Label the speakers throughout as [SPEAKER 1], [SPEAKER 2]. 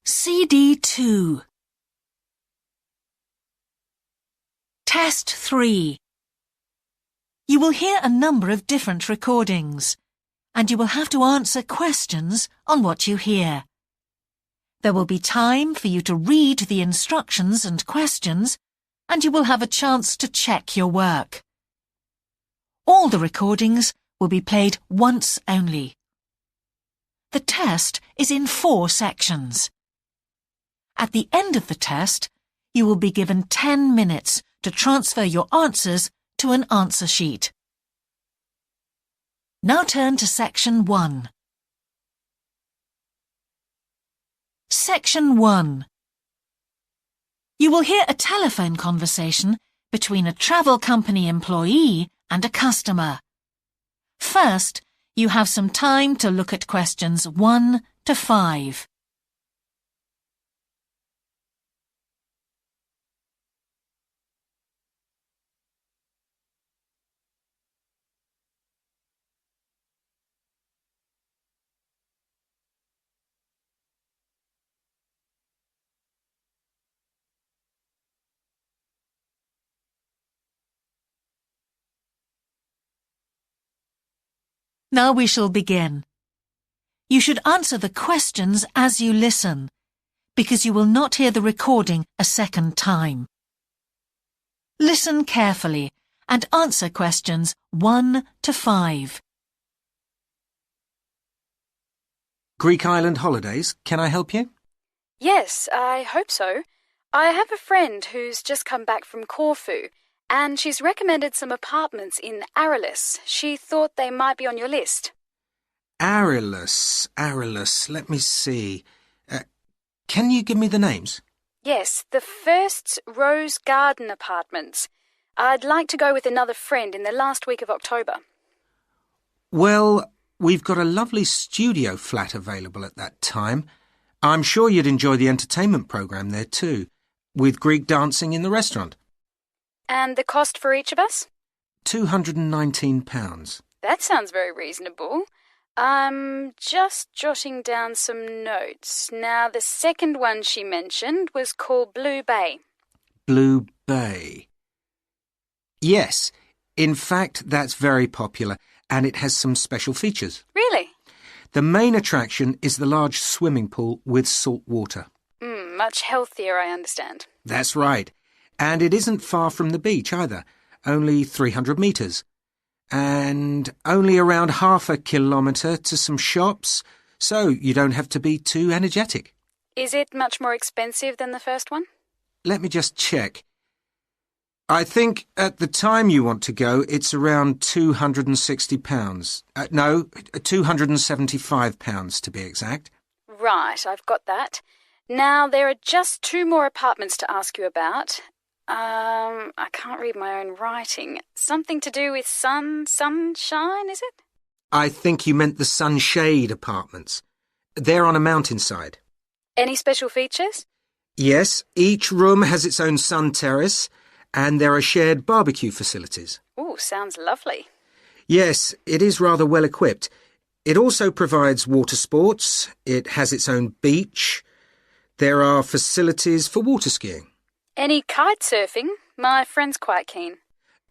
[SPEAKER 1] CD2. Test 3. You will hear a number of different recordings, and you will have to answer questions on what you hear. There will be time for you to read the instructions and questions, and you will have a chance to check your work. All the recordings will be played once only. The test is in 4 sections. At the end of the test, you will be given 10 minutes to transfer your answers to an answer sheet. Now turn to Section 1. Section 1. You will hear a telephone conversation between a travel company employee and a customer. First, you have some time to look at questions 1 to 5. Now we shall begin. You should answer the questions as you listen, because you will not hear the recording a second time. Listen carefully and answer questions 1 to 5.
[SPEAKER 2] Greek island holidays, can I help you?
[SPEAKER 3] Yes, I hope so. I have a friend who's just come back from Corfu, and she's recommended some apartments in Arillis. She thought they might be on your list.
[SPEAKER 2] Arillis, let me see. Can you give me the names?
[SPEAKER 3] Yes, the first's Rose Garden Apartments. I'd like to go with another friend in the last week of October.
[SPEAKER 2] Well, we've got a lovely studio flat available at that time. I'm sure you'd enjoy the entertainment programme there too, with Greek dancing in the restaurant.
[SPEAKER 3] And the cost for each of us?
[SPEAKER 2] £219.
[SPEAKER 3] That sounds very reasonable. I'm just jotting down some notes. Now, the second one she mentioned was called Blue Bay.
[SPEAKER 2] Blue Bay. Yes, in fact, that's very popular, and it has some special features.
[SPEAKER 3] Really?
[SPEAKER 2] The main attraction is the large swimming pool with salt water.
[SPEAKER 3] Much healthier, I understand.
[SPEAKER 2] That's right. And it isn't far from the beach either, only 300 metres. And only around half a kilometre to some shops, so you don't have to be too energetic.
[SPEAKER 3] Is it much more expensive than the first one?
[SPEAKER 2] Let me just check. I think at the time you want to go, it's around £260. No, £275 to be exact.
[SPEAKER 3] Right, I've got that. Now, there are just 2 more apartments to ask you about. I can't read my own writing. Something to do with sunshine, is it?
[SPEAKER 2] I think you meant the Sunshade Apartments. They're on a mountainside.
[SPEAKER 3] Any special features?
[SPEAKER 2] Yes, each room has its own sun terrace, and there are shared barbecue facilities.
[SPEAKER 3] Ooh, sounds lovely.
[SPEAKER 2] Yes, it is rather well equipped. It also provides water sports. It has its own beach. There are facilities for water skiing.
[SPEAKER 3] Any kite surfing? My friend's quite keen.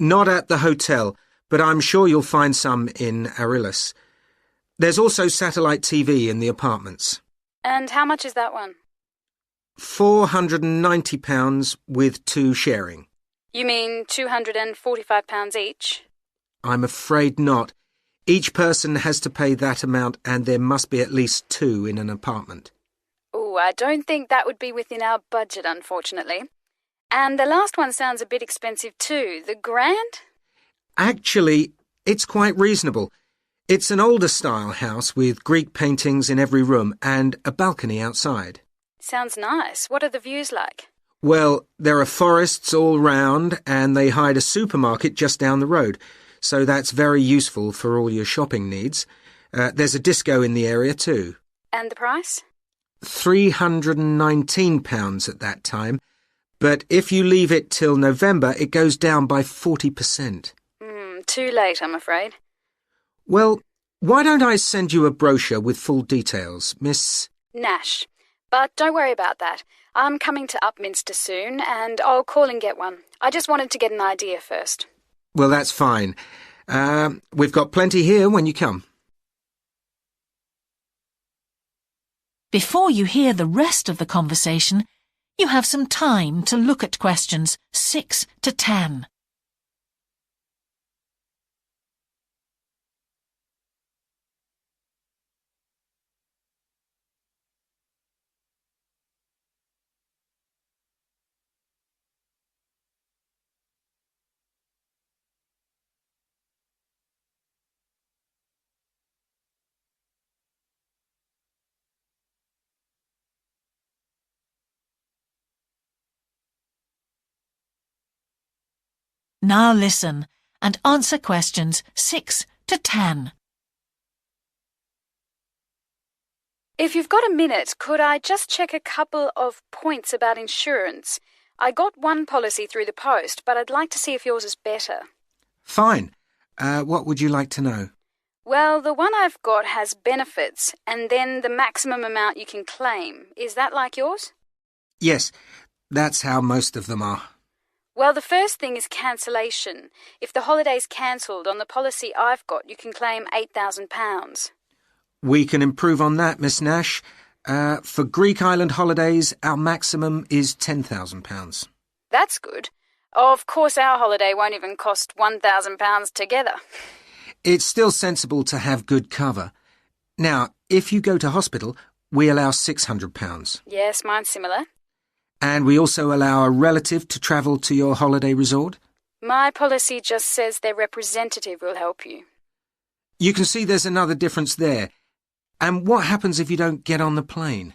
[SPEAKER 2] Not at the hotel, but I'm sure you'll find some in Arillis. There's also satellite TV in the apartments.
[SPEAKER 3] And how much is that one?
[SPEAKER 2] £490 with 2 sharing.
[SPEAKER 3] You mean £245 each?
[SPEAKER 2] I'm afraid not. Each person has to pay that amount, and there must be at least 2 in an apartment.
[SPEAKER 3] Oh, I don't think that would be within our budget, unfortunately. And the last one sounds a bit expensive too. The Grand?
[SPEAKER 2] Actually, it's quite reasonable. It's an older style house with Greek paintings in every room and a balcony outside.
[SPEAKER 3] Sounds nice. What are the views like?
[SPEAKER 2] Well, there are forests all round, and they hide a supermarket just down the road, so that's very useful for all your shopping needs. There's a disco in the area too.
[SPEAKER 3] And the price?
[SPEAKER 2] £319 at that time, but if you leave it till November, it goes down by 40%.
[SPEAKER 3] Too late, I'm afraid.
[SPEAKER 2] Well, why don't I send you a brochure with full details, Miss...
[SPEAKER 3] Nash. But don't worry about that. I'm coming to Upminster soon, and I'll call and get one. I just wanted to get an idea first.
[SPEAKER 2] Well, that's fine. We've got plenty here when you come.
[SPEAKER 1] Before you hear the rest of the conversation, you have some time to look at questions 6 to 10. Now listen and answer questions 6 to 10.
[SPEAKER 3] If you've got a minute, could I just check a couple of points about insurance? I got one policy through the post, but I'd like to see if yours is better.
[SPEAKER 2] Fine. What would you like to know?
[SPEAKER 3] Well, the one I've got has benefits, and then the maximum amount you can claim. Is that like yours?
[SPEAKER 2] Yes, that's how most of them are.
[SPEAKER 3] Well, the first thing is cancellation. If the holiday's cancelled on the policy I've got, you can claim £8,000.
[SPEAKER 2] We can improve on that, Miss Nash. For Greek island holidays, our maximum is £10,000.
[SPEAKER 3] That's good. Of course, our holiday won't even cost £1,000 together.
[SPEAKER 2] It's still sensible to have good cover. Now, if you go to hospital, we allow £600.
[SPEAKER 3] Yes, mine's similar.
[SPEAKER 2] And we also allow a relative to travel to your holiday resort?
[SPEAKER 3] My policy just says their representative will help you.
[SPEAKER 2] You can see there's another difference there. And what happens if you don't get on the plane?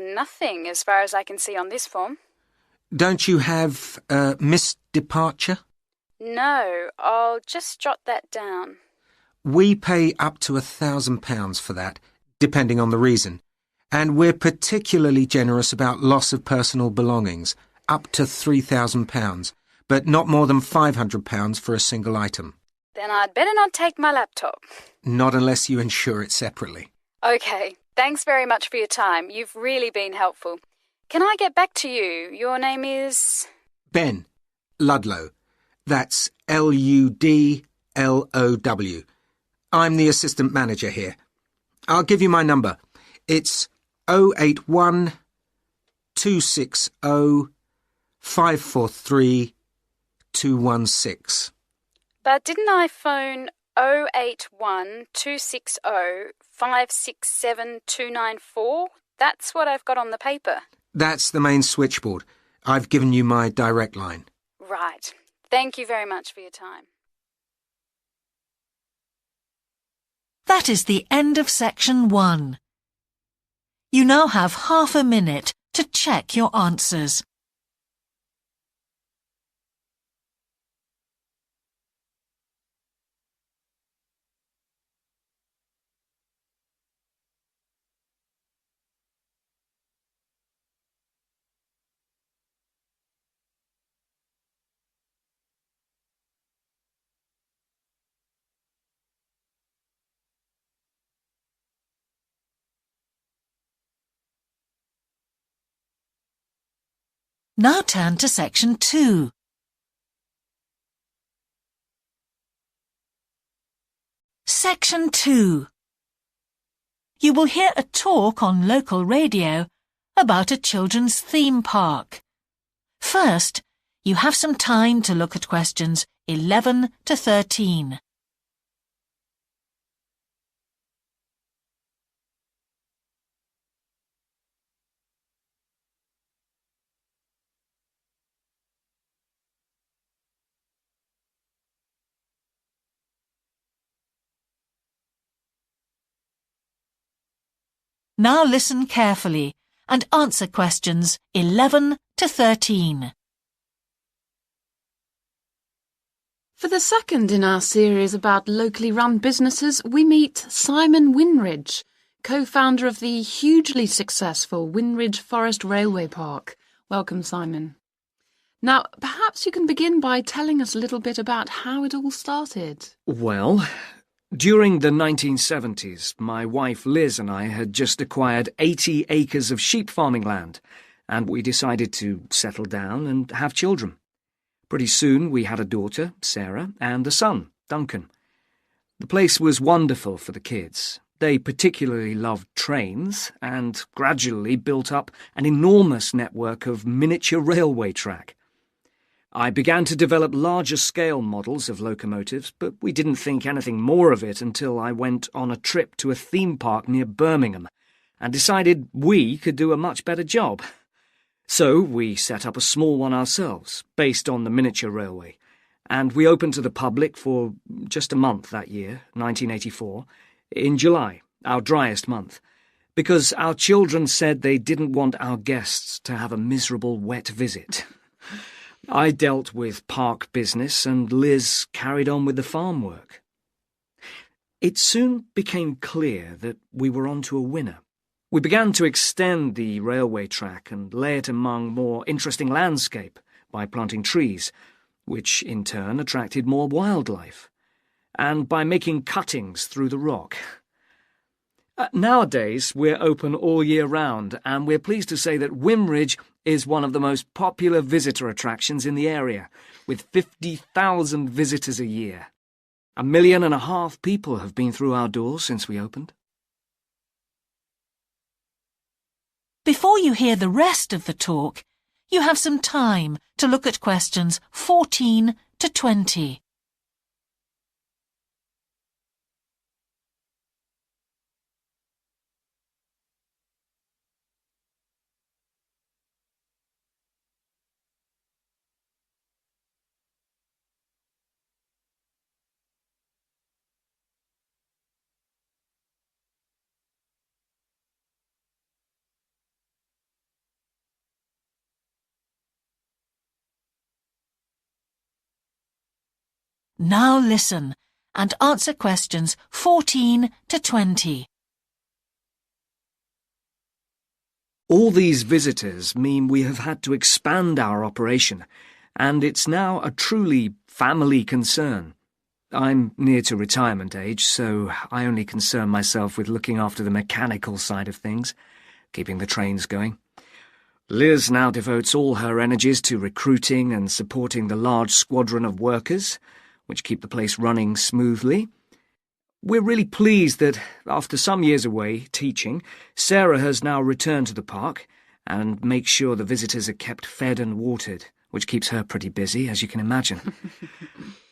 [SPEAKER 3] Nothing, as far as I can see on this form.
[SPEAKER 2] Don't you have missed departure?
[SPEAKER 3] No, I'll just jot that down.
[SPEAKER 2] We pay up to £1,000 for that, depending on the reason. And we're particularly generous about loss of personal belongings, up to £3,000, but not more than £500 for a single item.
[SPEAKER 3] Then I'd better not take my laptop.
[SPEAKER 2] Not unless you insure it separately.
[SPEAKER 3] OK, thanks very much for your time. You've really been helpful. Can I get back to you? Your name is...
[SPEAKER 2] Ben Ludlow. That's Ludlow. I'm the assistant manager here. I'll give you my number. It's 081 260 543 216.
[SPEAKER 3] But didn't I phone 081 260 567 294? That's what I've got on the paper.
[SPEAKER 2] That's the main switchboard. I've given you my direct line.
[SPEAKER 3] Right. Thank you very much for your time.
[SPEAKER 1] That is the end of section 1. You now have half a minute to check your answers. Now turn to section 2. Section 2. You will hear a talk on local radio about a children's theme park. First, you have some time to look at questions 11 to 13. Now listen carefully and answer questions 11 to 13.
[SPEAKER 4] For the second in our series about locally run businesses, we meet Simon Winridge, co-founder of the hugely successful Winridge Forest Railway Park. Welcome, Simon. Now, perhaps you can begin by telling us a little bit about how it all started.
[SPEAKER 5] Well, During the 1970s, my wife Liz and I had just acquired 80 acres of sheep farming land, and we decided to settle down and have children. Pretty soon we had a daughter, Sarah, and a son, Duncan. The place was wonderful for the kids. They particularly loved trains and gradually built up an enormous network of miniature railway track. I began to develop larger-scale models of locomotives, but we didn't think anything more of it until I went on a trip to a theme park near Birmingham and decided we could do a much better job. So we set up a small one ourselves, based on the miniature railway, and we opened to the public for just a month that year, 1984, in July, our driest month, because our children said they didn't want our guests to have a miserable wet visit. I dealt with park business and Liz carried on with the farm work. It soon became clear that we were onto a winner. We began to extend the railway track and lay it among more interesting landscape by planting trees, which in turn attracted more wildlife, and by making cuttings through the rock. Nowadays, we're open all year round, and we're pleased to say that Wimridge is one of the most popular visitor attractions in the area, with 50,000 visitors a year. 1.5 million people have been through our doors since we opened.
[SPEAKER 1] Before you hear the rest of the talk, you have some time to look at questions 14 to 20. Now listen and answer questions 14 to 20.
[SPEAKER 5] All these visitors mean we have had to expand our operation, and it's now a truly family concern. I'm near to retirement age, so I only concern myself with looking after the mechanical side of things, keeping the trains going. Liz now devotes all her energies to recruiting and supporting the large squadron of workers, which keep the place running smoothly. We're really pleased that, after some years away teaching, Sarah has now returned to the park and makes sure the visitors are kept fed and watered, which keeps her pretty busy, as you can imagine.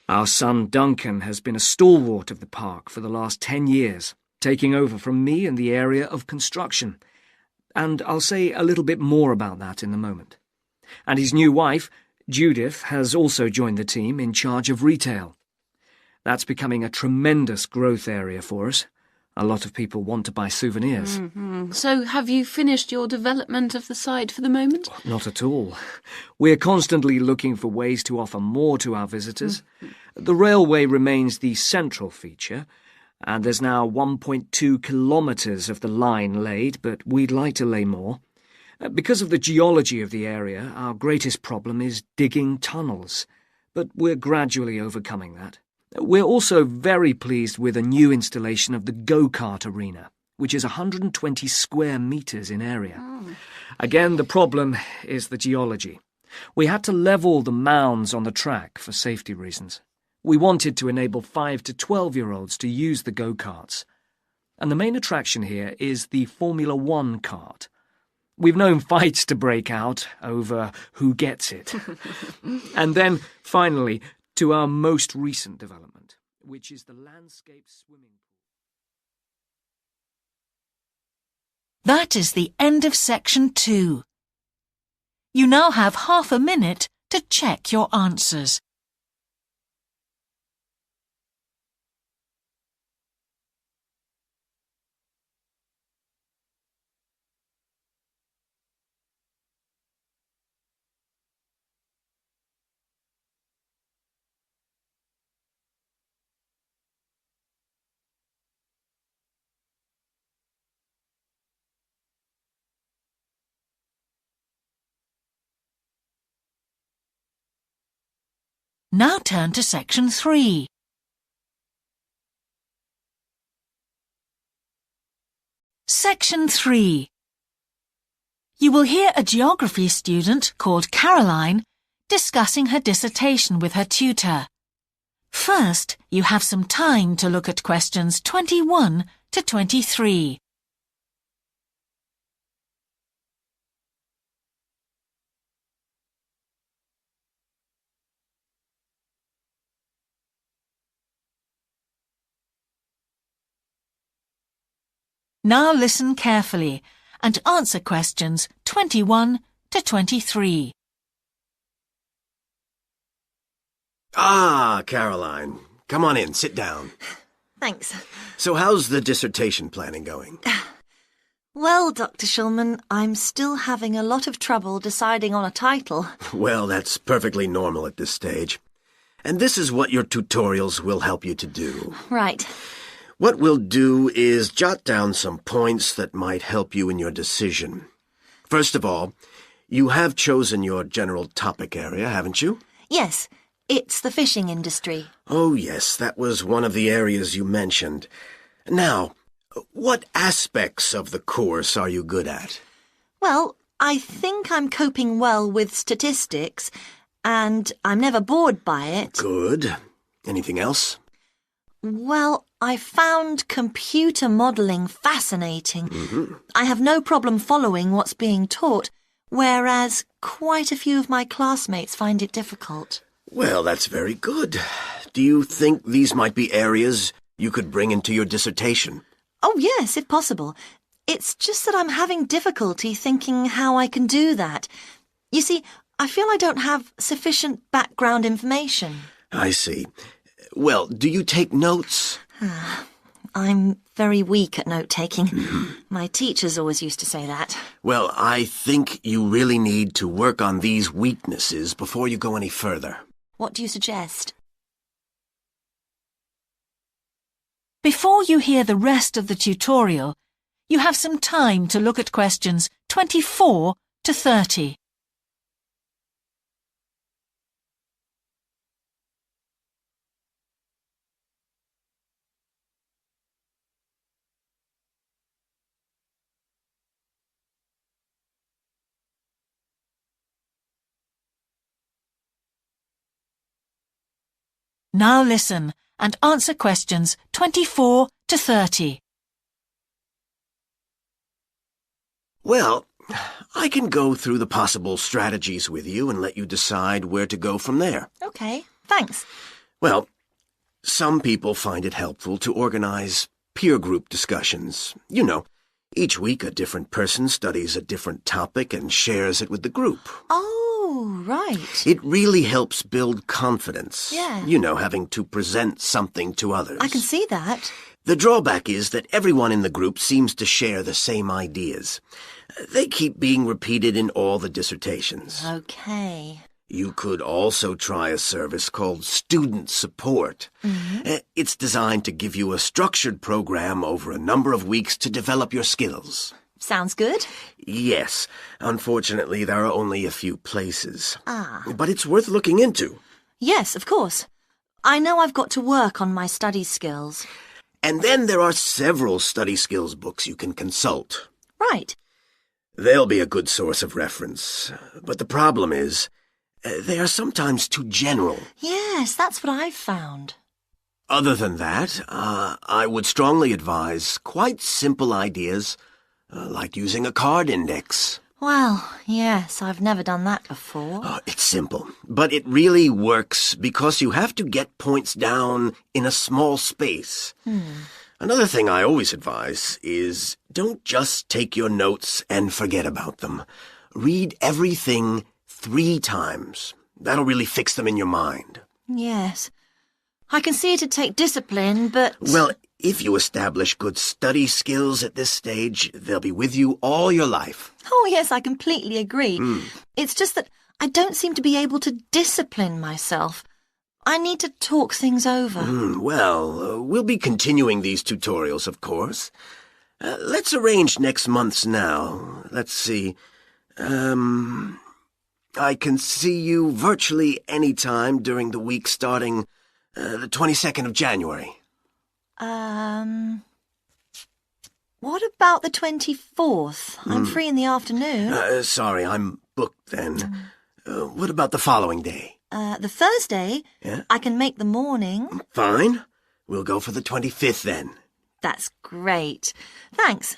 [SPEAKER 5] Our son Duncan has been a stalwart of the park for the last 10 years, taking over from me in the area of construction, and I'll say a little bit more about that in a moment. And his new wife, Judith, has also joined the team in charge of retail. That's becoming a tremendous growth area for us. A lot of people want to buy souvenirs.
[SPEAKER 4] So have you finished your development of the site for the moment?
[SPEAKER 5] Not at all. We're constantly looking for ways to offer more to our visitors. The railway remains the central feature, and there's now 1.2 kilometres of the line laid, but we'd like to lay more. Because of the geology of the area, our greatest problem is digging tunnels, but we're gradually overcoming that. We're also very pleased with a new installation of the go-kart arena, which is 120 square metres in area. Again, the problem is the geology. We had to level the mounds on the track for safety reasons. We wanted to enable 5 to 12-year-olds to use the go-karts. And the main attraction here is the Formula One kart. We've known fights to break out over who gets it. And then, finally, to our most recent development, which is the landscape swimming pool.
[SPEAKER 1] That is the end of section 2. You now have half a minute to check your answers. Now turn to section 3. Section 3. You will hear a geography student called Caroline discussing her dissertation with her tutor. First, you have some time to look at questions 21 to 23. Now listen carefully and answer questions 21 to 23.
[SPEAKER 6] Ah, Caroline. Come on in, sit down.
[SPEAKER 7] Thanks.
[SPEAKER 6] So how's the dissertation planning going?
[SPEAKER 7] Well, Dr. Shulman, I'm still having a lot of trouble deciding on a title.
[SPEAKER 6] Well, that's perfectly normal at this stage. And this is what your tutorials will help you to do.
[SPEAKER 7] Right.
[SPEAKER 6] What we'll do is jot down some points that might help you in your decision. First of all, you have chosen your general topic area, haven't you?
[SPEAKER 7] Yes, it's the fishing industry.
[SPEAKER 6] Oh, yes, that was one of the areas you mentioned. Now, what aspects of the course are you good at?
[SPEAKER 7] Well, I think I'm coping well with statistics, and I'm never bored by it.
[SPEAKER 6] Good. Anything else?
[SPEAKER 7] Well, I found computer modelling fascinating. I have no problem following what's being taught, whereas quite a few of my classmates find it difficult.
[SPEAKER 6] Well, that's very good. Do you think these might be areas you could bring into your dissertation?
[SPEAKER 7] Oh, yes, if possible. It's just that I'm having difficulty thinking how I can do that. You see, I feel I don't have sufficient background information.
[SPEAKER 6] I see. Well, do you take notes?
[SPEAKER 7] I'm very weak at note-taking. My teachers always used to say that.
[SPEAKER 6] Well, I think you really need to work on these weaknesses before you go any further.
[SPEAKER 7] What do you suggest?
[SPEAKER 1] Before you hear the rest of the tutorial, you have some time to look at questions 24 to 30. Now listen and answer questions 24 to 30.
[SPEAKER 6] Well, I can go through the possible strategies with you and let you decide where to go from there.
[SPEAKER 7] Okay, thanks.
[SPEAKER 6] Well, some people find it helpful to organize peer group discussions. You know, each week a different person studies a different topic and shares it with the group.
[SPEAKER 7] Oh, right.
[SPEAKER 6] It really helps build confidence.
[SPEAKER 7] Yeah.
[SPEAKER 6] You know, having to present something to others.
[SPEAKER 7] I can see that.
[SPEAKER 6] The drawback is that everyone in the group seems to share the same ideas. They keep being repeated in all the dissertations.
[SPEAKER 7] Okay.
[SPEAKER 6] You could also try a service called Student Support. It's designed to give you a structured program over a number of weeks to develop your skills.
[SPEAKER 7] Sounds good.
[SPEAKER 6] Yes. Unfortunately, there are only a few places.
[SPEAKER 7] Ah.
[SPEAKER 6] But it's worth looking into.
[SPEAKER 7] Yes, of course. I know I've got to work on my study skills.
[SPEAKER 6] And then there are several study skills books you can consult.
[SPEAKER 7] Right.
[SPEAKER 6] They'll be a good source of reference. But the problem is, they are sometimes too general.
[SPEAKER 7] Yes, that's what I've found.
[SPEAKER 6] Other than that, I would strongly advise quite simple ideas, like using a card index.
[SPEAKER 7] Well, yes, I've never done that before.
[SPEAKER 6] It's simple, but it really works because you have to get points down in a small space. Another thing I always advise is don't just take your notes and forget about them. Read everything 3 times. That'll really fix them in your mind.
[SPEAKER 7] Yes. I can see it'd take discipline, but...
[SPEAKER 6] Well, if you establish good study skills at this stage, they'll be with you all your life.
[SPEAKER 7] Oh, yes, I completely agree. It's just that I don't seem to be able to discipline myself. I need to talk things over.
[SPEAKER 6] We'll be continuing these tutorials, of course. Let's arrange next month's now. Let's see. I can see you virtually any time during the week starting the 22nd of January.
[SPEAKER 7] What about the 24th? I'm free in the afternoon.
[SPEAKER 6] Sorry, I'm booked then. What about the following day?
[SPEAKER 7] The Thursday?
[SPEAKER 6] Yeah?
[SPEAKER 7] I can make the morning.
[SPEAKER 6] Fine. We'll go for the 25th then.
[SPEAKER 7] That's great. Thanks.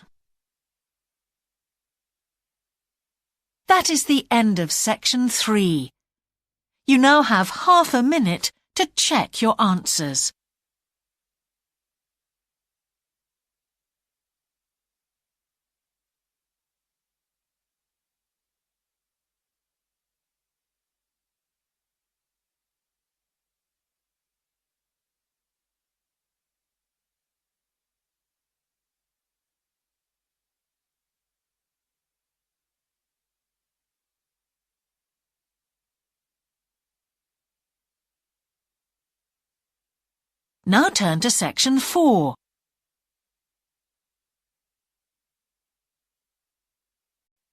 [SPEAKER 1] That is the end of section 3. You now have half a minute to check your answers. Now turn to section 4.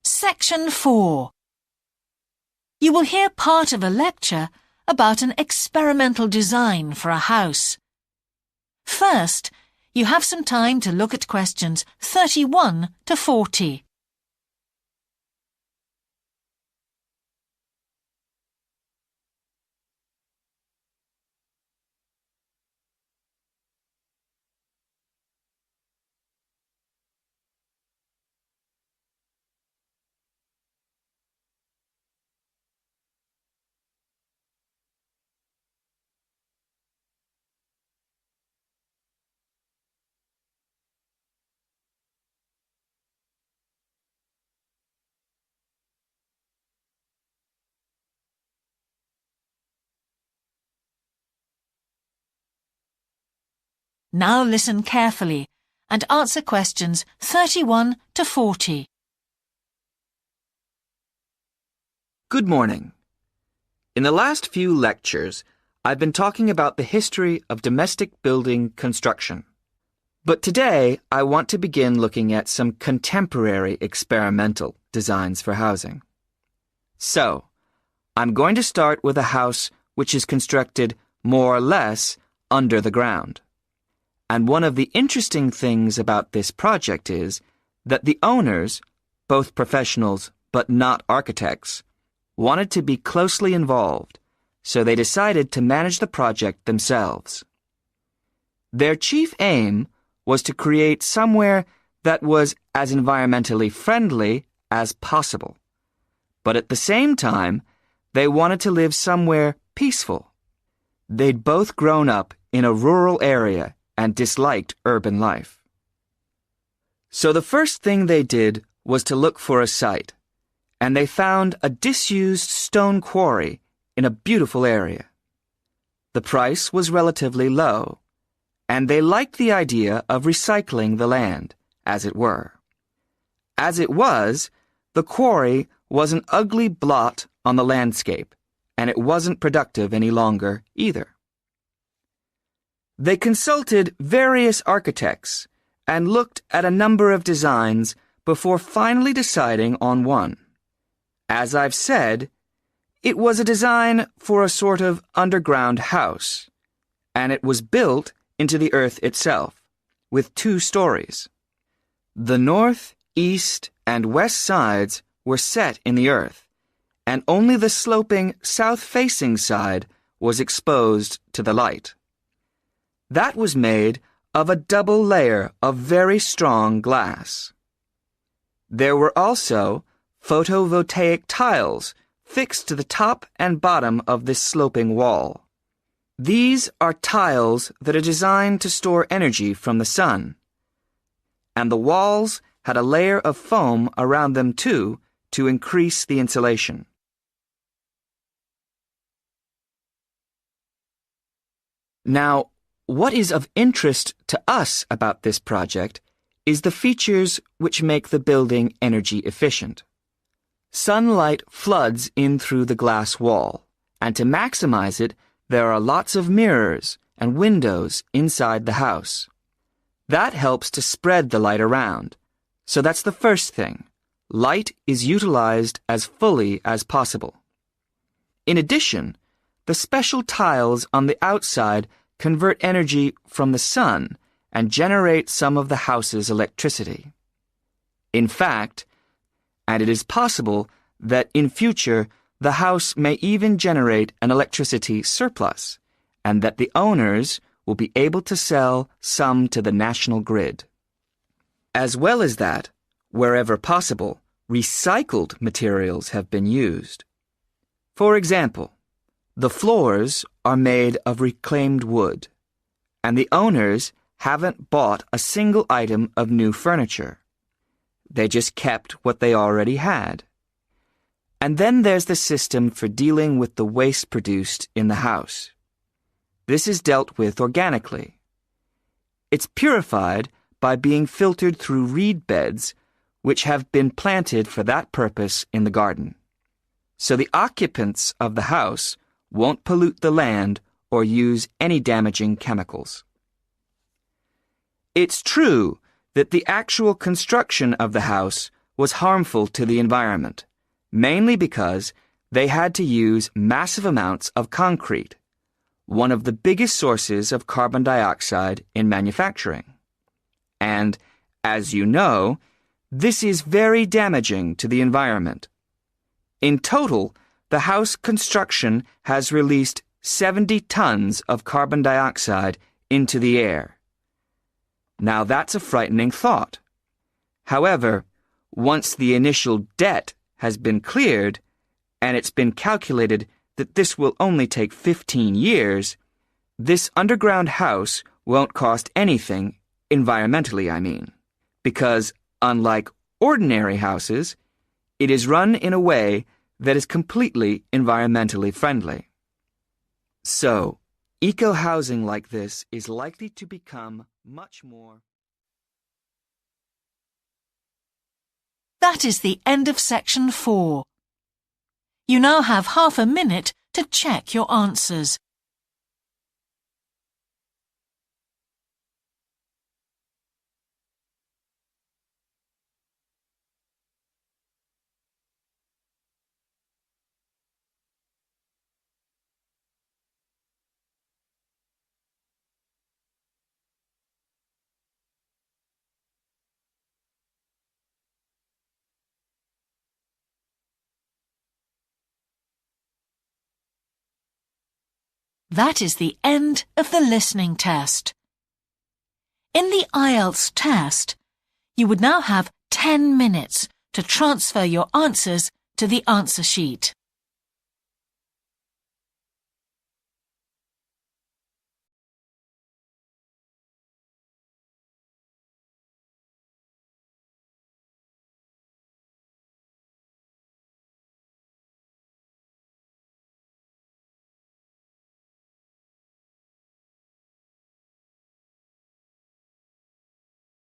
[SPEAKER 1] Section 4. You will hear part of a lecture about an experimental design for a house. First, you have some time to look at questions 31 to 40. Now listen carefully and answer questions 31 to 40.
[SPEAKER 8] Good morning. In the last few lectures, I've been talking about the history of domestic building construction. But today, I want to begin looking at some contemporary experimental designs for housing. So, I'm going to start with a house which is constructed more or less under the ground. And one of the interesting things about this project is that the owners, both professionals but not architects, wanted to be closely involved, so they decided to manage the project themselves. Their chief aim was to create somewhere that was as environmentally friendly as possible. But at the same time, they wanted to live somewhere peaceful. They'd both grown up in a rural area and disliked urban life. So the first thing they did was to look for a site, and they found a disused stone quarry in a beautiful area. The price was relatively low, and they liked the idea of recycling the land, as it were. As it was, the quarry was an ugly blot on the landscape, and it wasn't productive any longer either. They consulted various architects and looked at a number of designs before finally deciding on one. As I've said, it was a design for a sort of underground house, and it was built into the earth itself, with 2 stories. The north, east, and west sides were set in the earth, and only the sloping south-facing side was exposed to the light. That was made of a double layer of very strong glass. There were also photovoltaic tiles fixed to the top and bottom of this sloping wall. These are tiles that are designed to store energy from the sun. And the walls had a layer of foam around them too to increase the insulation. Now, what is of interest to us about this project is the features which make the building energy efficient. Sunlight floods in through the glass wall, and to maximize it, there are lots of mirrors and windows inside the house. That helps to spread the light around. So that's the first thing. Light is utilized as fully as possible. In addition, the special tiles on the outside convert energy from the sun and generate some of the house's electricity. In fact, and it is possible that in future the house may even generate an electricity surplus, and that the owners will be able to sell some to the national grid. As well as that, wherever possible, recycled materials have been used. For example, the floors are made of reclaimed wood, and the owners haven't bought a single item of new furniture. They just kept what they already had. And then there's the system for dealing with the waste produced in the house. This is dealt with organically. It's purified by being filtered through reed beds which have been planted for that purpose in the garden. So the occupants of the house won't pollute the land or use any damaging chemicals. It's true that the actual construction of the house was harmful to the environment, mainly because they had to use massive amounts of concrete, one of the biggest sources of carbon dioxide in manufacturing. And, as you know, this is very damaging to the environment. In total, the house construction has released 70 tons of carbon dioxide into the air. Now that's a frightening thought. However, once the initial debt has been cleared, and it's been calculated that this will only take 15 years, this underground house won't cost anything, environmentally I mean, because unlike ordinary houses, it is run in a way that is completely environmentally friendly. So, eco-housing like this is likely to become much more.
[SPEAKER 1] That is the end of section 4. You now have half a minute to check your answers. That is the end of the listening test. In the IELTS test, you would now have 10 minutes to transfer your answers to the answer sheet.